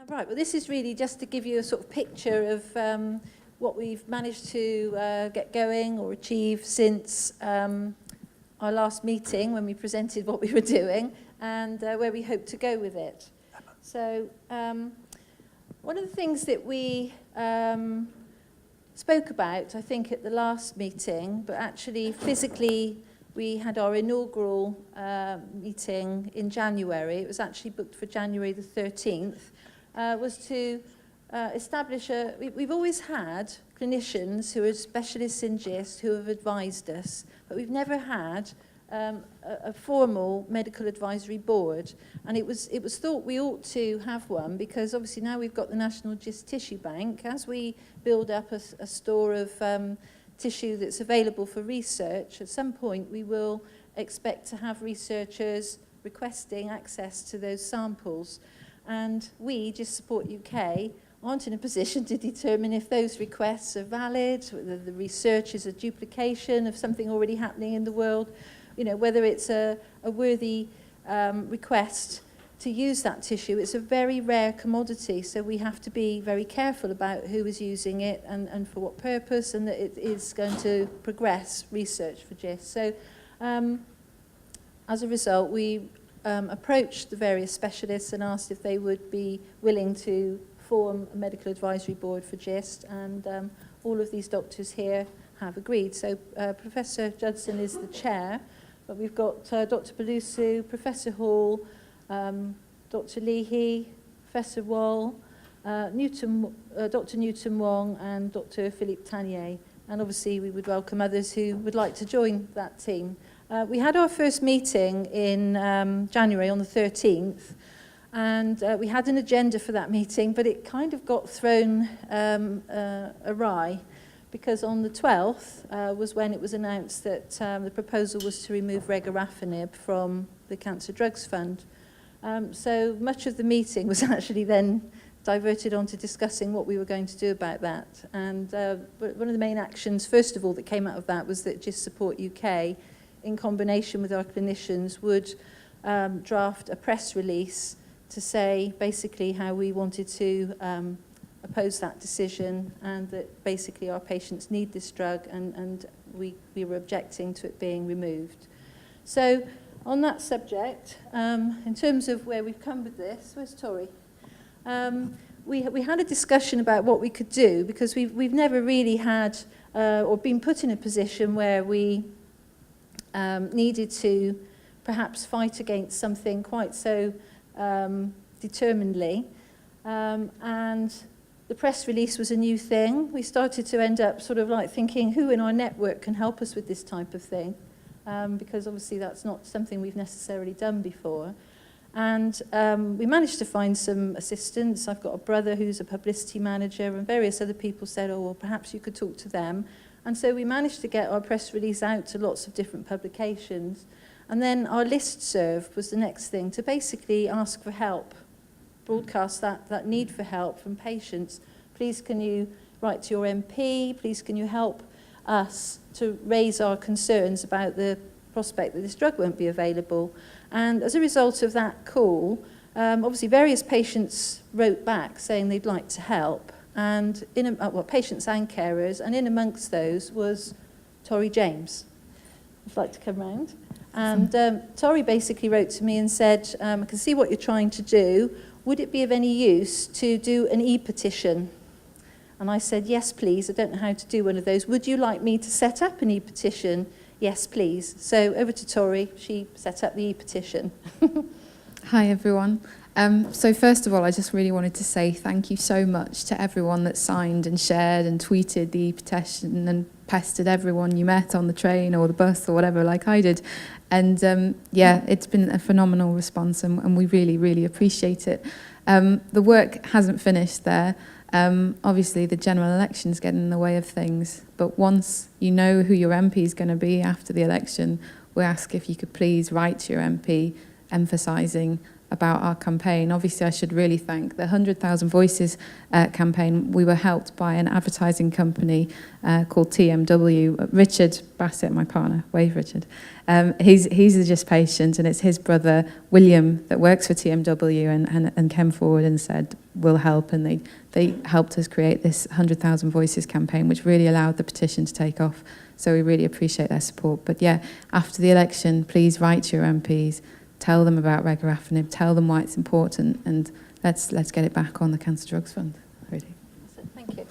Right, well this is really just to give you a sort of picture of what we've managed to get going or achieve since our last meeting when we presented what we were doing and where we hope to go with it. So one of the things that we spoke about, I think, at the last meeting, but actually physically we had our inaugural meeting in January. It was actually booked for January the 13th. Was to establish we've always had clinicians who are specialists in GIST who have advised us, but we've never had a formal medical advisory board. And it was thought we ought to have one because obviously now we've got the National GIST Tissue Bank. As we build up a store of tissue that's available for research, at some point we will expect to have researchers requesting access to those samples. And we, GIST Support UK, aren't in a position to determine if those requests are valid, whether the research is a duplication of something already happening in the world, you know, whether it's a worthy request to use that tissue. It's a very rare commodity, so we have to be very careful about who is using it and for what purpose, and that it is going to progress research for GIST. So as a result, we approached the various specialists and asked if they would be willing to form a medical advisory board for GIST, and all of these doctors here have agreed. So Professor Judson is the chair, but we've got Dr. Belusu, Professor Hall, Dr. Leahy, Professor Wall, Dr. Newton Wong, and Dr. Philippe Tanier. And obviously we would welcome others who would like to join that team. We had our first meeting in January on the 13th, and we had an agenda for that meeting, but it kind of got thrown awry, because on the 12th was when it was announced that the proposal was to remove regorafenib from the Cancer Drugs Fund. So much of the meeting was actually then diverted onto discussing what we were going to do about that. And one of the main actions, first of all, that came out of that was that GIST Support UK, in combination with our clinicians, would draft a press release to say basically how we wanted to oppose that decision, and that basically our patients need this drug, and we were objecting to it being removed. So on that subject, in terms of where we've come with this, where's Tori? We had a discussion about what we could do, because we've never really had or been put in a position where we needed to perhaps fight against something quite so determinedly. And the press release was a new thing. We started to end up sort of like thinking, who in our network can help us with this type of thing? Because obviously that's not something we've necessarily done before. And we managed to find some assistance. I've got a brother who's a publicity manager, and various other people said, oh, well, perhaps you could talk to them. And so we managed to get our press release out to lots of different publications. And then our listserv was the next thing, to basically ask for help, broadcast that need for help from patients. Please can you write to your MP? Please can you help us to raise our concerns about the prospect that this drug won't be available? And as a result of that call, obviously various patients wrote back saying they'd like to help. And patients and carers, and in amongst those was Tori James. I'd like to come round. And Tori basically wrote to me and said, I can see what you're trying to do. Would it be of any use to do an e-petition? And I said, yes, please. I don't know how to do one of those. Would you like me to set up an e-petition? Yes, please. So over to Tori. She set up the e-petition. Hi, everyone. So first of all, I just really wanted to say thank you so much to everyone that signed and shared and tweeted the petition and pestered everyone you met on the train or the bus or whatever, like I did. And yeah, it's been a phenomenal response, and we really, really appreciate it. The work hasn't finished there. Obviously, the general elections get in the way of things, but once you know who your MP is going to be after the election, we ask if you could please write to your MP emphasising about our campaign. Obviously, I should really thank the 100,000 Voices campaign. We were helped by an advertising company called TMW. Richard Bassett, my partner, wave Richard. He's a GIST patient, and it's his brother, William, that works for TMW and came forward and said, we'll help, and they helped us create this 100,000 Voices campaign, which really allowed the petition to take off. So we really appreciate their support. But yeah, after the election, please write to your MPs, tell them about regorafenib, tell them why it's important, and let's get it back on the Cancer Drugs Fund. Really. Thank you.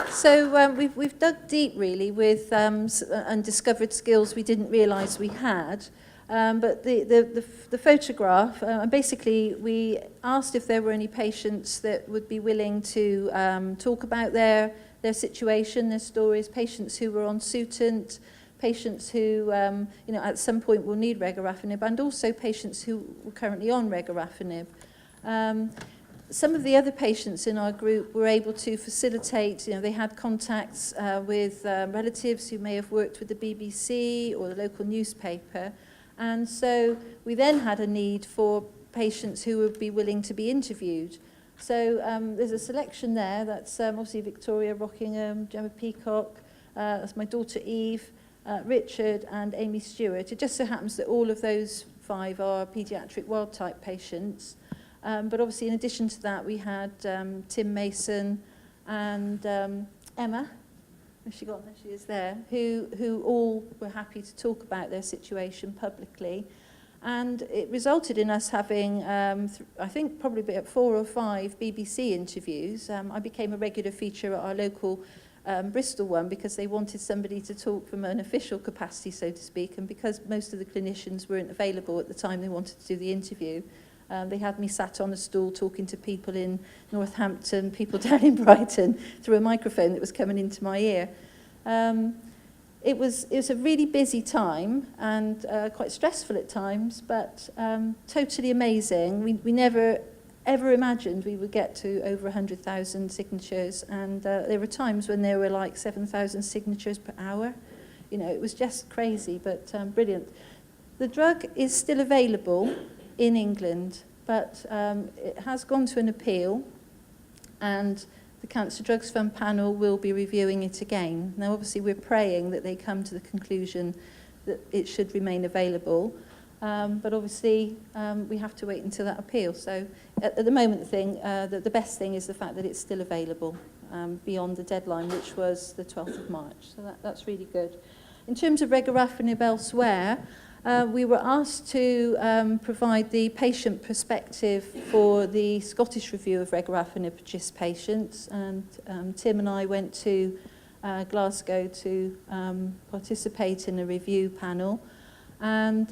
So we've dug deep really with and discovered skills we didn't realise we had. But the photograph, basically we asked if there were any patients that would be willing to talk about their situation, their stories, patients who were on Sutent, patients who at some point will need regorafenib, and also patients who were currently on regorafenib. Some of the other patients in our group were able to facilitate, they had contacts with relatives who may have worked with the BBC or the local newspaper. And so we then had a need for patients who would be willing to be interviewed. So there's a selection there. That's obviously Victoria Rockingham, Gemma Peacock, that's my daughter Eve, Richard and Amy Stewart. It just so happens that all of those 5 are paediatric wild-type patients. But obviously in addition to that, we had Tim Mason and Emma. She got there, she is there, who all were happy to talk about their situation publicly. And it resulted in us having, I think, probably about 4 or 5 BBC interviews. I became a regular feature at our local Bristol one because they wanted somebody to talk from an official capacity, so to speak, and because most of the clinicians weren't available at the time they wanted to do the interview. They had me sat on a stool talking to people in Northampton, people down in Brighton, through a microphone that was coming into my ear. It was a really busy time and quite stressful at times, but totally amazing. We never ever imagined we would get to over 100,000 signatures, and there were times when there were like 7,000 signatures per hour. It was just crazy, but brilliant. The drug is still available in England, but it has gone to an appeal, and the Cancer Drugs Fund panel will be reviewing it again. Now, obviously, we're praying that they come to the conclusion that it should remain available, but obviously, we have to wait until that appeal. So, at the moment, the best thing is the fact that it's still available beyond the deadline, which was the 12th of March. So that's really good. In terms of regorafenib elsewhere, we were asked to provide the patient perspective for the Scottish review of regorafenib for GIST patients, and Tim and I went to Glasgow to participate in a review panel, and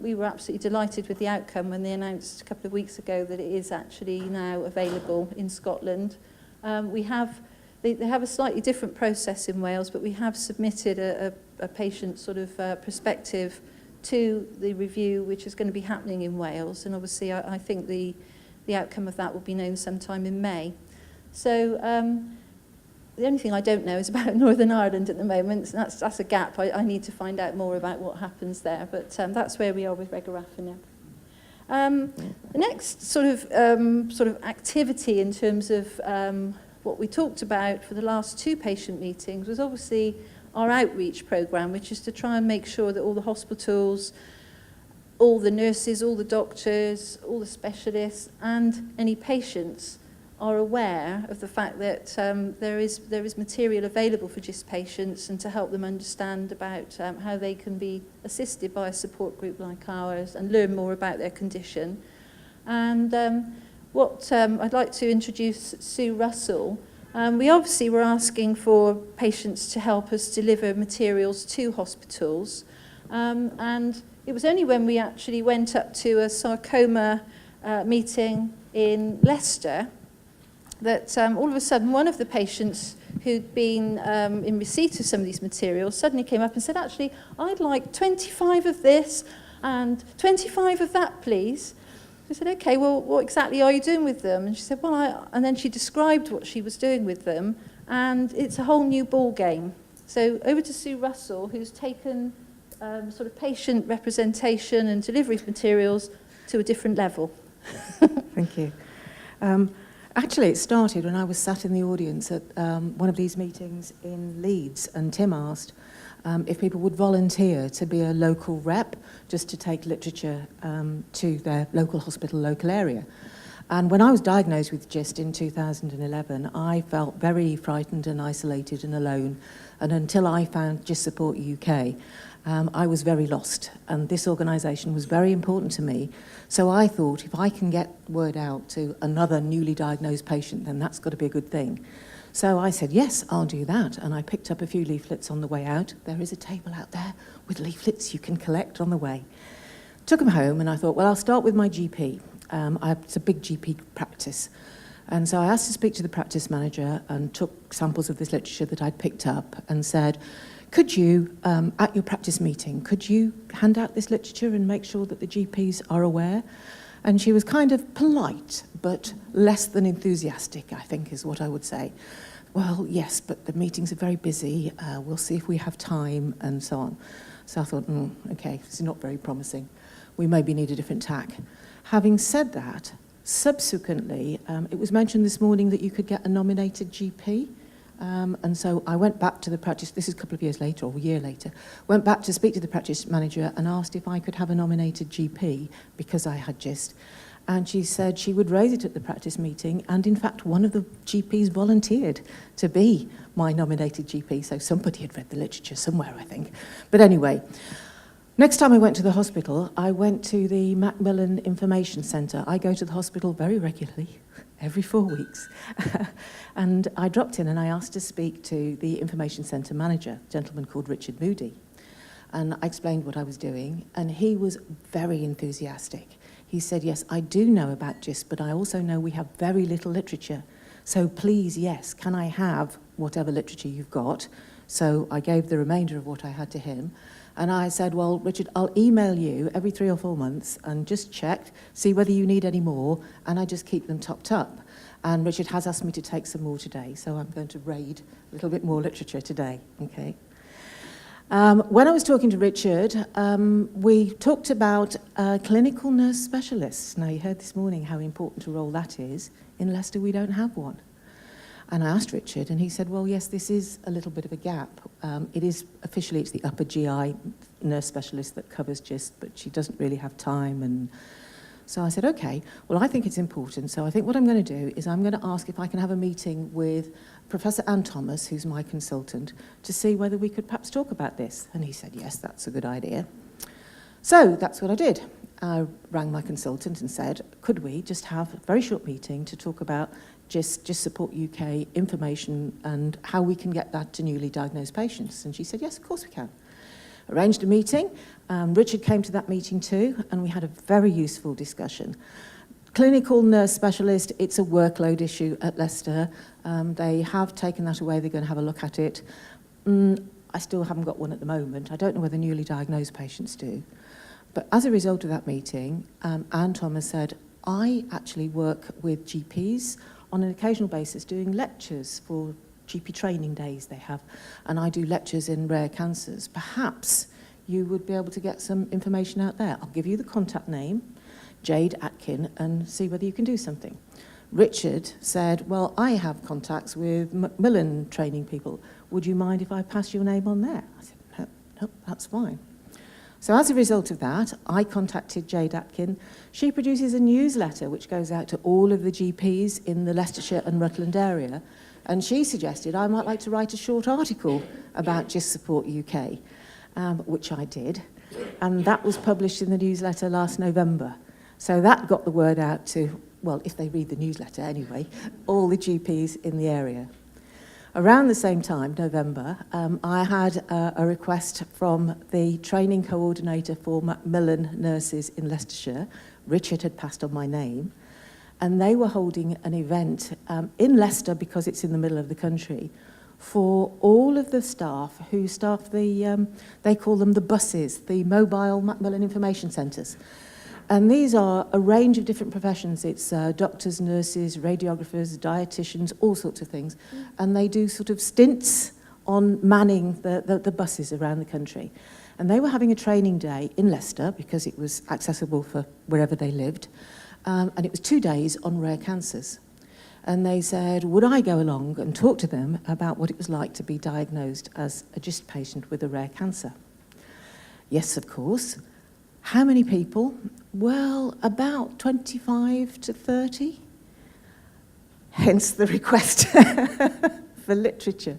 we were absolutely delighted with the outcome when they announced a couple of weeks ago that it is actually now available in Scotland. They have a slightly different process in Wales, but we have submitted a patient sort of perspective to the review, which is going to be happening in Wales, and obviously I think the outcome of that will be known sometime in May. So the only thing I don't know is about Northern Ireland at the moment. So that's a gap. I need to find out more about what happens there, but that's where we are with regorafenib. The next sort of activity in terms of what we talked about for the last 2 patient meetings was obviously our outreach program, which is to try and make sure that all the hospitals, all the nurses, all the doctors, all the specialists, and any patients are aware of the fact that there is material available for GIST patients, and to help them understand about how they can be assisted by a support group like ours and learn more about their condition. And I'd like to introduce Sue Russell. We obviously were asking for patients to help us deliver materials to hospitals, and it was only when we actually went up to a sarcoma meeting in Leicester that all of a sudden one of the patients who'd been in receipt of some of these materials suddenly came up and said, actually, I'd like 25 of this and 25 of that, please. I said, okay, well, what exactly are you doing with them? And she said, well, and then she described what she was doing with them, and it's a whole new ball game. So over to Sue Russell, who's taken sort of patient representation and delivery of materials to a different level. Thank you. Actually, it started when I was sat in the audience at one of these meetings in Leeds, and Tim asked if people would volunteer to be a local rep, just to take literature to their local hospital, local area. And when I was diagnosed with GIST in 2011, I felt very frightened and isolated and alone. And until I found GIST Support UK, I was very lost. And this organisation was very important to me. So I thought, if I can get word out to another newly diagnosed patient, then that's got to be a good thing. So I said, yes, I'll do that. And I picked up a few leaflets on the way out. There is a table out there with leaflets you can collect on the way. Took them home, and I thought, well, I'll start with my GP. It's a big GP practice. And so I asked to speak to the practice manager and took samples of this literature that I'd picked up and said, could you, at your practice meeting, could you hand out this literature and make sure that the GPs are aware? And she was kind of polite, but less than enthusiastic, I think is what I would say. Well, yes, but the meetings are very busy. We'll see if we have time, and so on. So I thought, okay, this is not very promising. We maybe need a different tack. Having said that, subsequently, it was mentioned this morning that you could get a nominated GP. And so I went back to the practice, this is a couple of years later, or a year later, went back to speak to the practice manager and asked if I could have a nominated GP because I had GIST. And she said she would raise it at the practice meeting, and in fact one of the GPs volunteered to be my nominated GP, so somebody had read the literature somewhere, I think. But anyway, next time I went to the hospital, I went to the Macmillan Information Centre. I go to the hospital very regularly, every 4 weeks. And I dropped in and I asked to speak to the Information Centre manager, a gentleman called Richard Moody. And I explained what I was doing, and he was very enthusiastic. He said, yes, I do know about GIST, but I also know we have very little literature. So please, yes, can I have whatever literature you've got? So I gave the remainder of what I had to him. And I said, well, Richard, I'll email you every 3 or 4 months and just check, see whether you need any more, and I just keep them topped up. And Richard has asked me to take some more today, so I'm going to raid a little bit more literature today, okay? When I was talking to Richard, we talked about clinical nurse specialists. Now, you heard this morning how important a role that is. In Leicester, we don't have one. And I asked Richard, and he said, well, yes, this is a little bit of a gap. It is, officially, it's the upper GI nurse specialist that covers GIST, but she doesn't really have time. And so I said, okay, well, I think it's important. So I think what I'm going to do is I'm going to ask if I can have a meeting with Professor Anne Thomas, who's my consultant, to see whether we could perhaps talk about this. And he said, yes, that's a good idea. So that's what I did. I rang my consultant and said, could we just have a very short meeting to talk about GIST Support UK information and how we can get that to newly diagnosed patients? And she said, yes, of course we can. Arranged a meeting. Richard came to that meeting too, and we had a very useful discussion. Clinical nurse specialist, it's a workload issue at Leicester. They have taken that away. They're going to have a look at it. I still haven't got one at the moment. I don't know whether newly diagnosed patients do. But as a result of that meeting, Anne Thomas said, I actually work with GPs on an occasional basis doing lectures for GP training days they have, and I do lectures in rare cancers. Perhaps you would be able to get some information out there. I'll give you the contact name, Jade Atkin, and see whether you can do something. Richard said, well, I have contacts with Macmillan training people. Would you mind if I pass your name on there? I said, no, that's fine. So as a result of that, I contacted Jade Atkin. She produces a newsletter which goes out to all of the GPs in the Leicestershire and Rutland area, and she suggested I might like to write a short article about GIST Support UK, which I did, and that was published in the newsletter last November. So that got the word out to, well, if they read the newsletter anyway, all the GPs in the area. Around the same time, November, I had a request from the training coordinator for Macmillan nurses in Leicestershire. Richard had passed on my name, and they were holding an event in Leicester, because it's in the middle of the country, for all of the staff who staff the, they call them the buses, the mobile Macmillan information centres. And these are a range of different professions. It's doctors, nurses, radiographers, dietitians, all sorts of things. And they do sort of stints on manning the buses around the country. And they were having a training day in Leicester because it was accessible for wherever they lived. And it was 2 days on rare cancers. And they said, would I go along and talk to them about what it was like to be diagnosed as a GIST patient with a rare cancer? Yes, of course. How many people? Well, about 25 to 30. Hence the request for literature.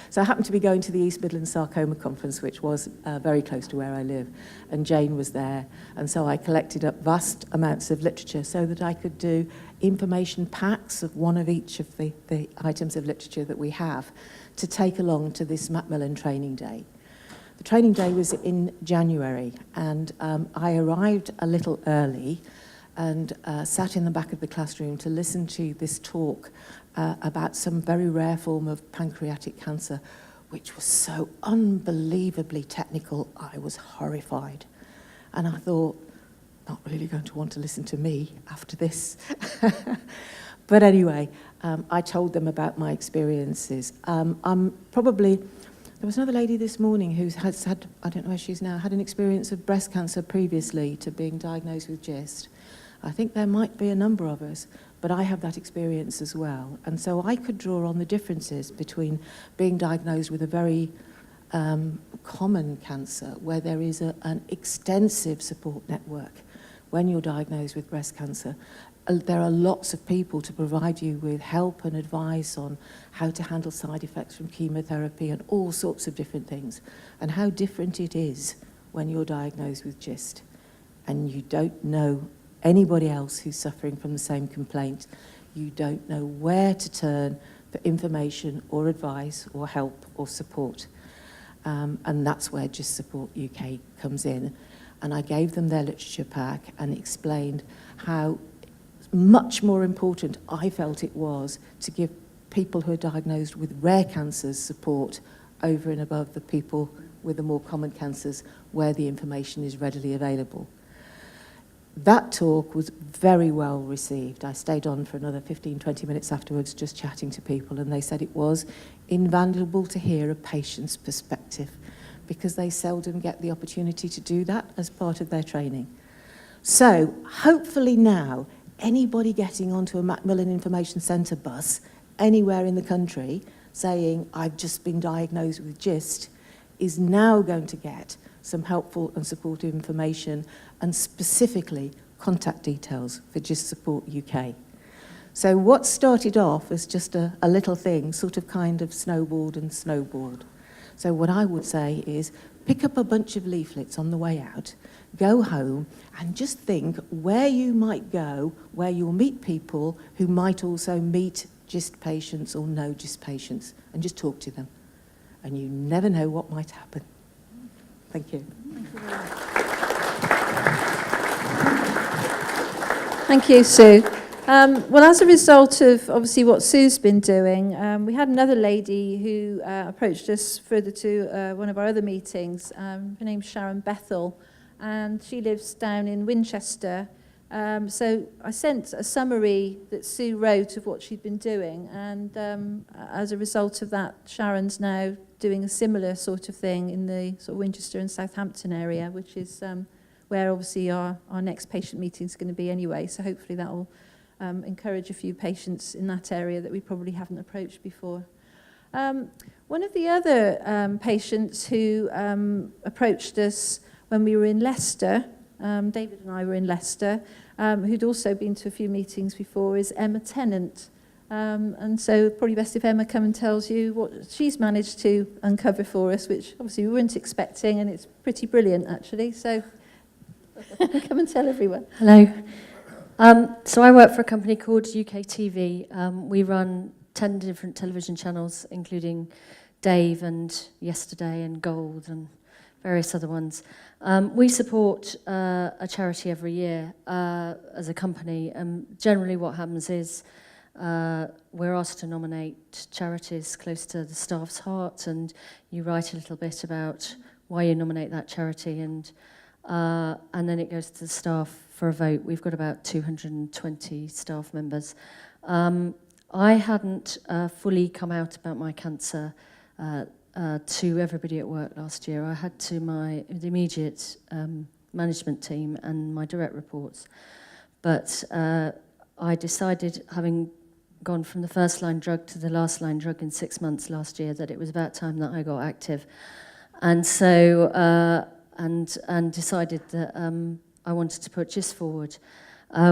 So I happened to be going to the East Midlands Sarcoma Conference, which was very close to where I live, and Jane was there. And so I collected up vast amounts of literature so that I could do information packs of one of each of the items of literature that we have to take along to this Macmillan training day. The training day was in January, and I arrived a little early and sat in the back of the classroom to listen to this talk about some very rare form of pancreatic cancer, which was so unbelievably technical, I was horrified. And I thought, not really going to want to listen to me after this. But anyway, I told them about my experiences. There was another lady this morning who has had, I don't know where she is now, had an experience of breast cancer previously to being diagnosed with GIST. I think there might be a number of us, but I have that experience as well. And so I could draw on the differences between being diagnosed with a very common cancer, where there is an extensive support network. When you're diagnosed with breast cancer, there are lots of people to provide you with help and advice on how to handle side effects from chemotherapy and all sorts of different things, and how different it is when you're diagnosed with GIST and you don't know anybody else who's suffering from the same complaint. You don't know where to turn for information or advice or help or support. And that's where GIST Support UK comes in. And I gave them their literature pack and explained how much more important I felt it was to give people who are diagnosed with rare cancers support over and above the people with the more common cancers where the information is readily available. That talk was very well received. I stayed on for another 15, 20 minutes afterwards just chatting to people, and they said it was invaluable to hear a patient's perspective because they seldom get the opportunity to do that as part of their training. So hopefully now, anybody getting onto a Macmillan Information Centre bus anywhere in the country saying, I've just been diagnosed with GIST, is now going to get some helpful and supportive information and specifically contact details for GIST Support UK. So what started off as just a little thing sort of kind of snowballed and snowballed. So what I would say is pick up a bunch of leaflets on the way out, go home and just think where you might go, where you'll meet people who might also meet GIST patients or know GIST patients, and just talk to them. And you never know what might happen. Thank you. Thank you, Sue. Well, as a result of obviously what Sue's been doing, we had another lady who approached us further to one of our other meetings. Her name's Sharon Bethel, and she lives down in Winchester. So I sent a summary that Sue wrote of what she'd been doing, and as a result of that, Sharon's now doing a similar sort of thing in the sort of Winchester and Southampton area, which is where obviously our next patient meeting is going to be anyway. So hopefully that will encourage a few patients in that area that we probably haven't approached before. One of the other patients who approached us when we were in Leicester, David and I were in Leicester, who'd also been to a few meetings before, is Emma Tennant. And so probably best if Emma come and tells you what she's managed to uncover for us, which obviously we weren't expecting, and it's pretty brilliant actually. So come and tell everyone. Hello. So I work for a company called UKTV. We run 10 different television channels, including Dave and Yesterday and Gold and various other ones. We support a charity every year as a company, and generally what happens is we're asked to nominate charities close to the staff's heart, and you write a little bit about why you nominate that charity, and then it goes to the staff for a vote. We've got about 220 staff members. I hadn't fully come out about my cancer to everybody at work last year. I had to the immediate management team and my direct reports. But I decided, having gone from the first line drug to the last line drug in 6 months last year, that it was about time that I got active. And so, and decided that I wanted to put GIST forward,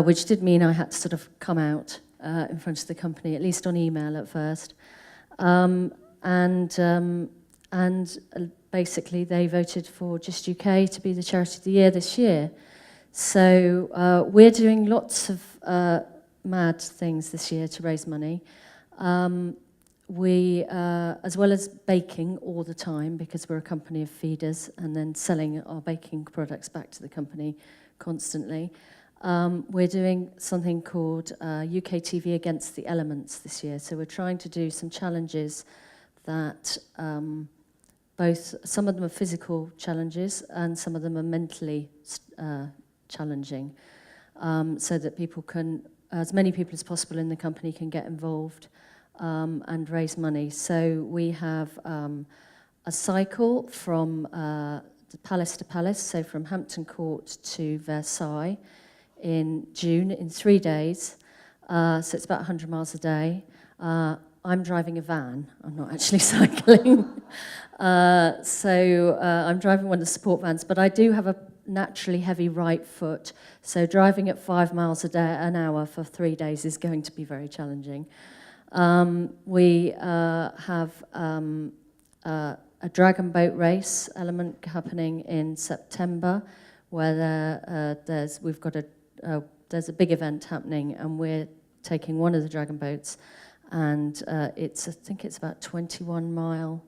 which did mean I had to sort of come out in front of the company, at least on email at first. And basically they voted for GIST UK to be the Charity of the Year this year. So we're doing lots of mad things this year to raise money. We, as well as baking all the time, because we're a company of feeders, and then selling our baking products back to the company constantly, we're doing something called UKTV Against the Elements this year. So we're trying to do some challenges that some of them are physical challenges and some of them are mentally challenging, so that people can, as many people as possible in the company can get involved and raise money. So we have a cycle from palace to palace, so from Hampton Court to Versailles in June in 3 days. So it's about 100 miles a day. I'm driving a van. I'm not actually cycling. I'm driving one of the support vans, but I do have a naturally heavy right foot, so driving at 5 miles an hour for 3 days is going to be very challenging. We have a dragon boat race element happening in September, where there's a big event happening, and we're taking one of the dragon boats, and I think it's about 21-mile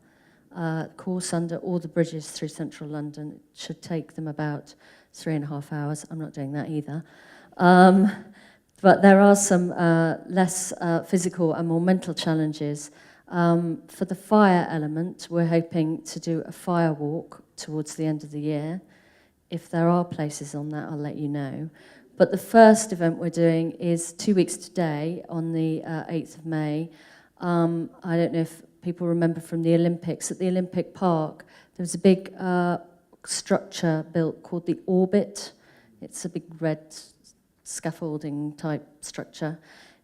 course under all the bridges through central London. It should take them about 3.5 hours. I'm not doing that either. But there are some less physical and more mental challenges. For the fire element, we're hoping to do a fire walk towards the end of the year. If there are places on that, I'll let you know. But the first event we're doing is 2 weeks today, on the 8th of May. I don't know if people remember from the Olympics. At the Olympic Park, there was a big structure built called the Orbit. It's a big red scaffolding type structure.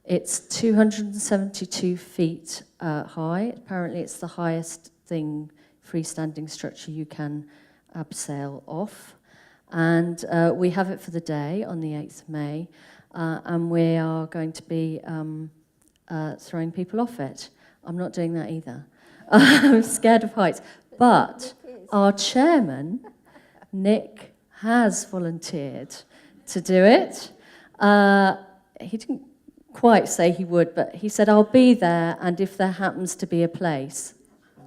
It's 272 feet high. Apparently it's the highest freestanding structure you can abseil off. And we have it for the day on the 8th of May, and we are going to be throwing people off it. I'm not doing that either. I'm scared of heights. But our chairman, Nick, has volunteered to do it. He didn't quite say he would, but he said, I'll be there, and if there happens to be a place.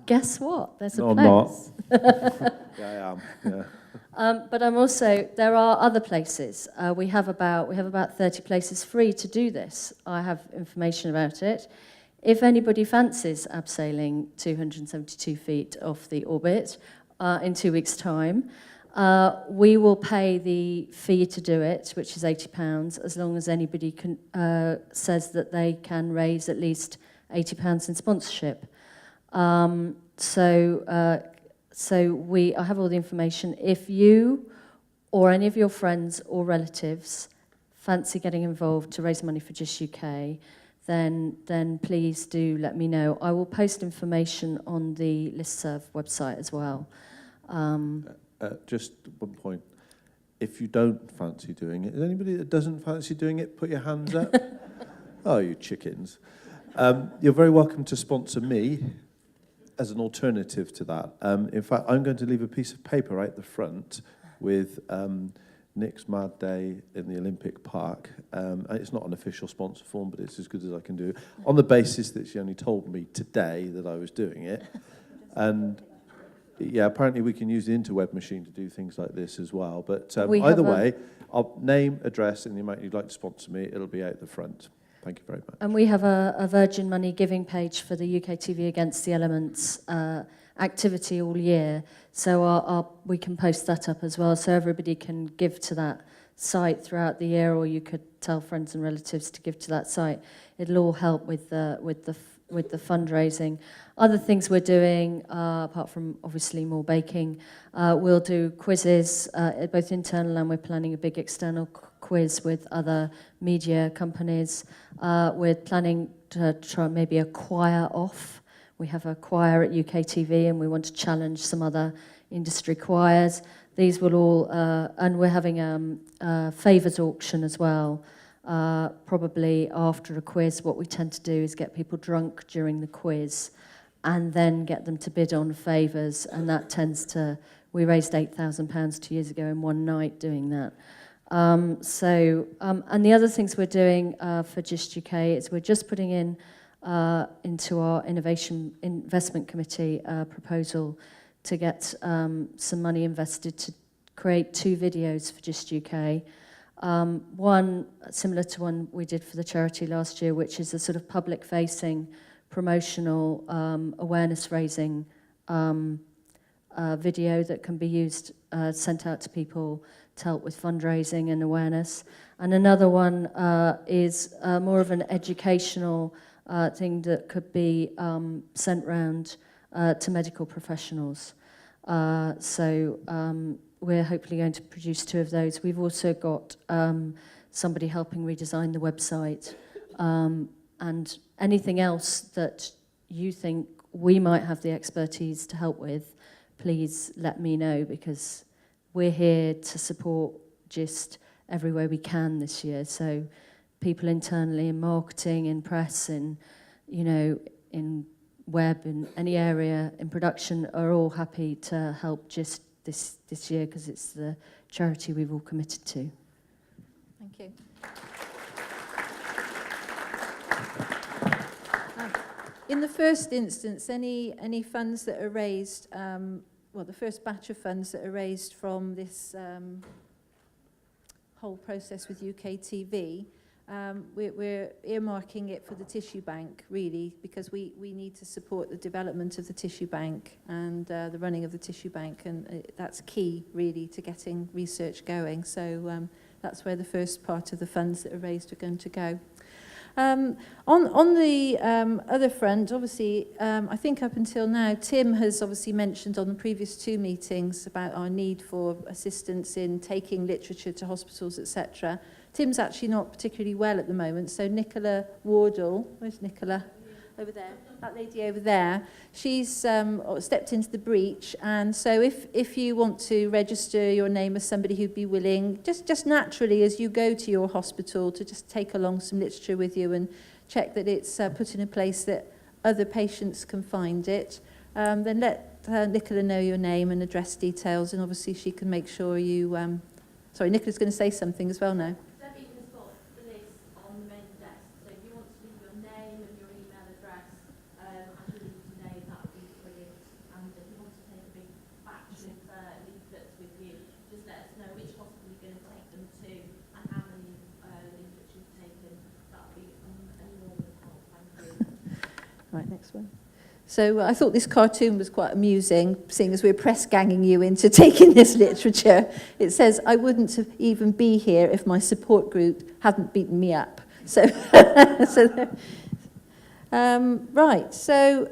Guess what? There's a place. No, I'm not. Yeah, I am, yeah. But I'm also, there are other places. We have about 30 places free to do this. I have information about it. If anybody fancies abseiling 272 feet off the Orbit in 2 weeks' time, we will pay the fee to do it, which is £80, as long as anybody says that they can raise at least £80 in sponsorship. I have all the information. If you or any of your friends or relatives fancy getting involved to raise money for GIST UK, then please do let me know. I will post information on the listserv website as well. Just one point. If you don't fancy doing it, is anybody that doesn't fancy doing it, put your hands up? Oh, you chickens. You're very welcome to sponsor me as an alternative to that. In fact, I'm going to leave a piece of paper right at the front with Nick's Mad Day in the Olympic Park. It's not an official sponsor form, but it's as good as I can do, on the basis that she only told me today that I was doing it. And yeah, apparently we can use the interweb machine to do things like this as well. But either way, I'll name, address, and the amount you'd like to sponsor me. It'll be out the front. Thank you very much. And we have a Virgin Money giving page for the UKTV Against the Elements activity all year. So we can post that up as well, so everybody can give to that site throughout the year, or you could tell friends and relatives to give to that site. It'll all help with the with the fundraising. Other things we're doing, apart from obviously more baking, we'll do quizzes, both internal, and we're planning a big external quiz with other media companies. We're planning to try maybe a choir off. We have a choir at UKTV, and we want to challenge some other industry choirs. These will all, and we're having a favours auction as well. Probably after a quiz, what we tend to do is get people drunk during the quiz and then get them to bid on favours, and that tends to, we raised £8,000 2 years ago in one night doing that. And the other things we're doing for GIST UK is we're just putting in into our Innovation Investment Committee proposal to get some money invested to create 2 videos for GIST UK. One similar to one we did for the charity last year, which is a sort of public-facing, promotional, awareness-raising video that can be used, sent out to people to help with fundraising and awareness. And another one is more of an educational thing that could be sent round to medical professionals. We're hopefully going to produce 2 of those. We've also got somebody helping redesign the website, and anything else that you think we might have the expertise to help with, please let me know, because we're here to support GIST every way we can this year. So people internally in marketing, in press, in in web, in any area, in production, are all happy to help GIST this year, because it's the charity we've all committed to. Thank you. In the first instance, any funds that are raised, the first batch of funds that are raised from this whole process with UKTV, we're earmarking it for the tissue bank, really, because we need to support the development of the tissue bank and the running of the tissue bank, and that's key, really, to getting research going. So that's where the first part of the funds that are raised are going to go. On the other front, obviously, I think up until now, Tim has obviously mentioned on the previous 2 meetings about our need for assistance in taking literature to hospitals, etc. Tim's actually not particularly well at the moment, so Nicola Wardle, where's Nicola? Over there, that lady over there, she's stepped into the breach, and so if you want to register your name as somebody who'd be willing, just naturally as you go to your hospital, to just take along some literature with you and check that it's put in a place that other patients can find it, then let Nicola know your name and address details, and obviously she can make sure you... Sorry, Nicola's going to say something as well now. Right, next one. So I thought this cartoon was quite amusing, seeing as we're press ganging you into taking this literature. It says, "I wouldn't have even be here if my support group hadn't beaten me up." So, right. So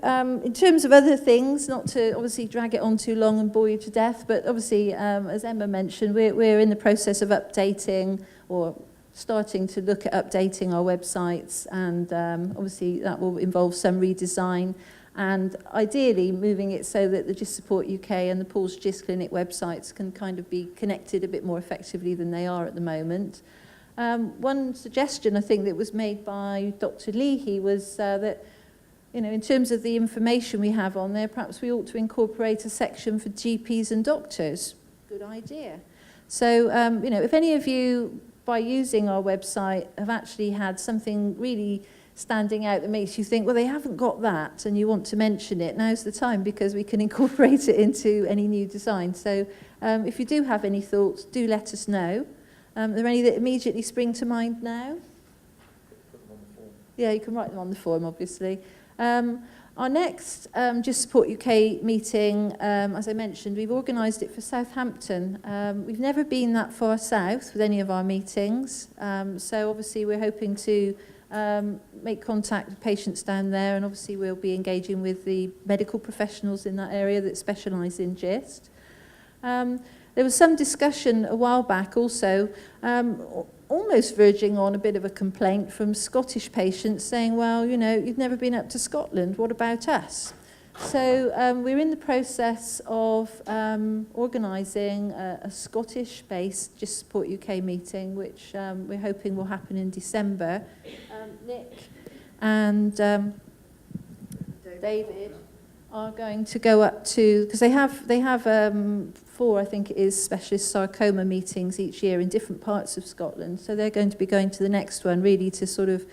in terms of other things, not to obviously drag it on too long and bore you to death, but obviously, as Emma mentioned, we're in the process of updating or starting to look at updating our websites, and obviously that will involve some redesign, and ideally moving it so that the GIST Support UK and the Paul's GIST Clinic websites can kind of be connected a bit more effectively than they are at the moment. One suggestion I think that was made by Dr. Leahy was that, in terms of the information we have on there, perhaps we ought to incorporate a section for GPs and doctors. Good idea. So, if any of you, by using our website, have actually had something really standing out that makes you think, well, they haven't got that, and you want to mention it, now's the time, because we can incorporate it into any new design. So if you do have any thoughts, do let us know. Are there any that immediately spring to mind now? Yeah, you can write them on the form, obviously. Our next Just Support UK meeting, as I mentioned, we've organised it for Southampton. We've never been that far south with any of our meetings, so obviously we're hoping to make contact with patients down there, and obviously we'll be engaging with the medical professionals in that area that specialise in GIST. There was some discussion a while back also, almost verging on a bit of a complaint from Scottish patients saying, well, you know, you've never been up to Scotland, what about us? So we're in the process of organising a Scottish-based Just Support UK meeting, which we're hoping will happen in December. Nick and David are going to go up to, because they have 4, I think it is, specialist sarcoma meetings each year in different parts of Scotland. So they're going to be going to the next one, really to sort of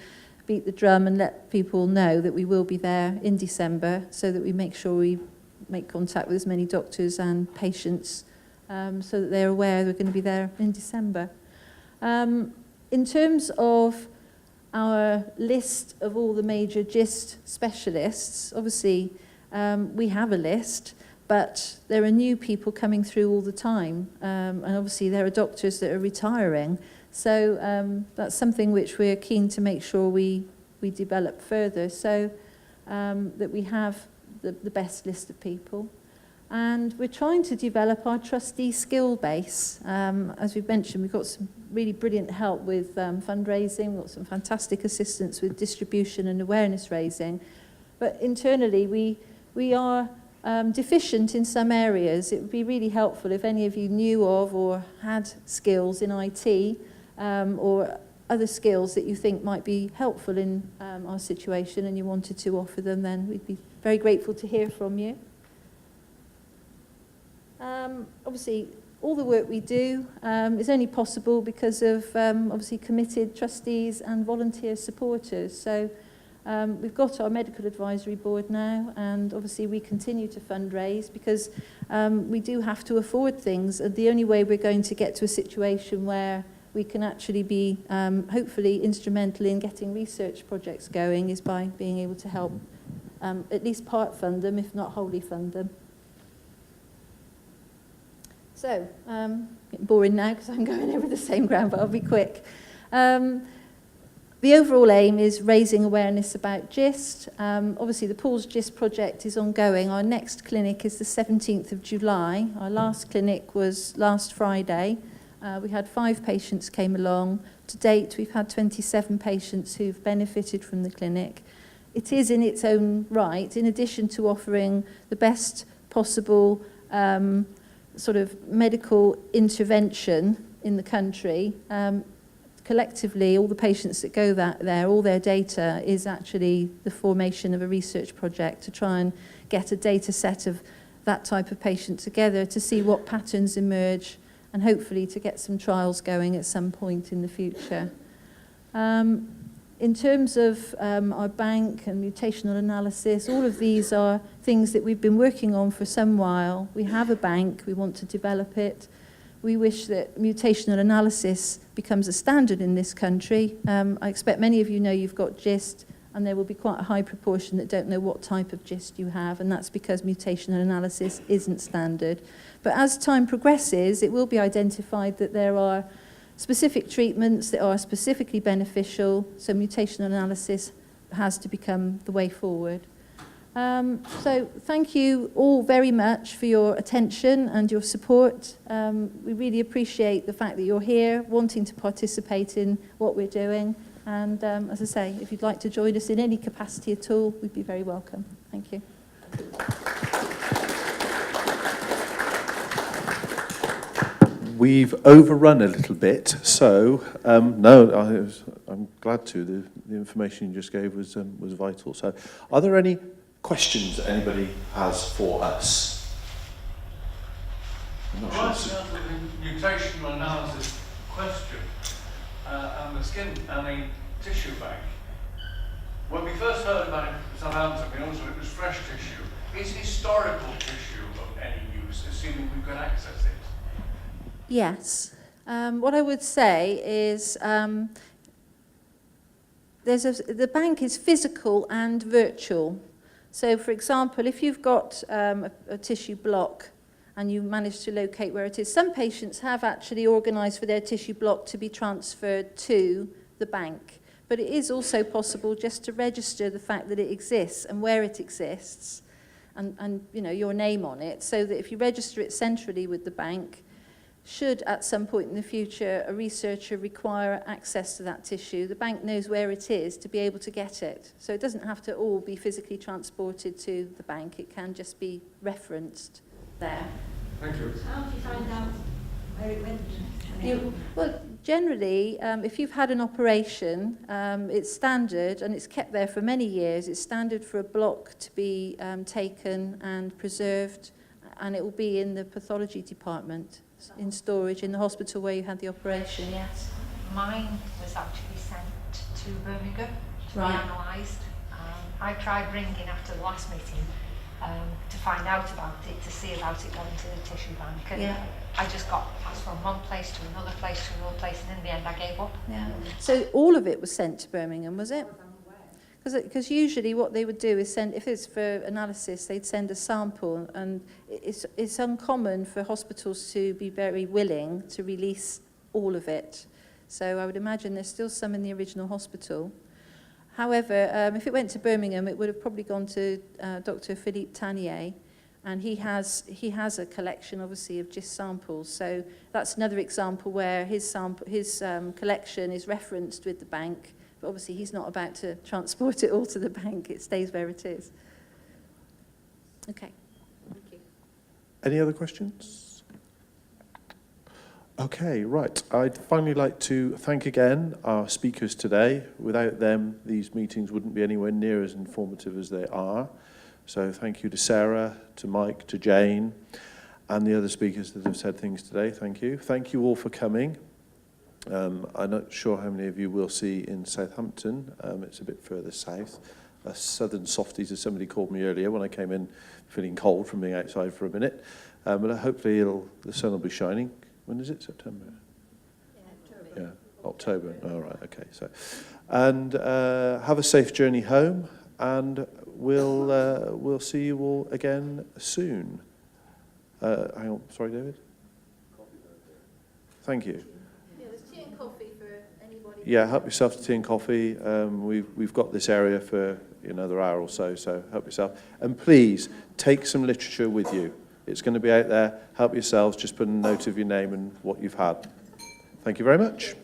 beat the drum and let people know that we will be there in December, so that we make sure we make contact with as many doctors and patients so that they're aware we're going to be there in December. In terms of our list of all the major GIST specialists, obviously we have a list, but there are new people coming through all the time, and obviously there are doctors that are retiring. So that's something which we're keen to make sure we develop further, so that we have the best list of people. And we're trying to develop our trustee skill base. As we've mentioned, we've got some really brilliant help with fundraising, we've got some fantastic assistance with distribution and awareness raising. But internally, we are deficient in some areas. It would be really helpful if any of you knew of or had skills in IT or other skills that you think might be helpful in our situation and you wanted to offer them, then we'd be very grateful to hear from you. Obviously, all the work we do is only possible because of obviously committed trustees and volunteer supporters. So we've got our medical advisory board now, and obviously we continue to fundraise because we do have to afford things. And the only way we're going to get to a situation where we can actually be hopefully instrumental in getting research projects going is by being able to help at least part fund them, if not wholly fund them. So, getting boring now because I'm going over the same ground, but I'll be quick. The overall aim is raising awareness about GIST. Obviously, the Paul's GIST project is ongoing. Our next clinic is the 17th of July. Our last clinic was last Friday. We had 5 patients came along. To date, we've had 27 patients who've benefited from the clinic. It is in its own right, in addition to offering the best possible sort of medical intervention in the country, collectively, all the patients that go there, all their data is actually the formation of a research project to try and get a data set of that type of patient together to see what patterns emerge and hopefully to get some trials going at some point in the future. In terms of our bank and mutational analysis, all of these are things that we've been working on for some while. We have a bank, we want to develop it. We wish that mutational analysis becomes a standard in this country. I expect many of you know you've got GIST, and there will be quite a high proportion that don't know what type of GIST you have, and that's because mutational analysis isn't standard. But as time progresses, it will be identified that there are specific treatments that are specifically beneficial, so mutational analysis has to become the way forward. So thank you all very much for your attention and your support. We really appreciate the fact that you're here, wanting to participate in what we're doing. And as I say, if you'd like to join us in any capacity at all, we'd be very welcome. Thank you. We've overrun a little bit, so no, I'm glad to. The information you just gave was vital. So, are there any questions that anybody has for us? I'm not sure. I'd like to answer the mutational analysis question and the skin and the tissue bank. When we first heard about it in Southampton, we also it was fresh tissue. Is historical tissue of any use, assuming we could access it? Yes. What I would say is the bank is physical and virtual. So, for example, if you've got a tissue block and you manage to locate where it is, some patients have actually organised for their tissue block to be transferred to the bank. But it is also possible just to register the fact that it exists and where it exists and you know, your name on it, so that if you register it centrally with the bank, should at some point in the future a researcher require access to that tissue, the bank knows where it is to be able to get it. So it doesn't have to all be physically transported to the bank, it can just be referenced there. Thank you. How do you find out where it went? Well, generally, if you've had an operation, it's standard, and it's kept there for many years, it's standard for a block to be taken and preserved, and it will be in the pathology department, in storage, in the hospital where you had the operation, yes. Mine was actually sent to Birmingham to be Right. analysed. I tried ringing after the last meeting to find out about it, to see about it going to the tissue bank. And Yeah. I just got passed from one place to another place to another place, and in the end I gave up. Yeah. So all of it was sent to Birmingham, was it? Because usually what they would do is send, if it's for analysis, they'd send a sample, and it's uncommon for hospitals to be very willing to release all of it. So I would imagine there's still some in the original hospital. However, if it went to Birmingham, it would have probably gone to Dr. Philippe Tanier, and he has a collection, obviously, of GIST samples. So that's another example where his collection is referenced with the bank. But obviously, he's not about to transport it all to the bank. It stays where it is. Okay. Thank you. Any other questions? Okay, right. I'd finally like to thank again our speakers today. Without them, these meetings wouldn't be anywhere near as informative as they are. So thank you to Sarah, to Mike, to Jane, and the other speakers that have said things today. Thank you. Thank you all for coming. I'm not sure how many of you will see in Southampton. It's a bit further south. Southern softies, as somebody called me earlier when I came in feeling cold from being outside for a minute. But hopefully the sun will be shining. When is it? September? Yeah, October. All right, okay. So, and have a safe journey home, and we'll see you all again soon. Hang on, sorry, David. Thank you. Yeah, help yourself to tea and coffee. We've got this area for another hour or so, so help yourself. And please, take some literature with you. It's going to be out there. Help yourselves. Just put a note of your name and what you've had. Thank you very much.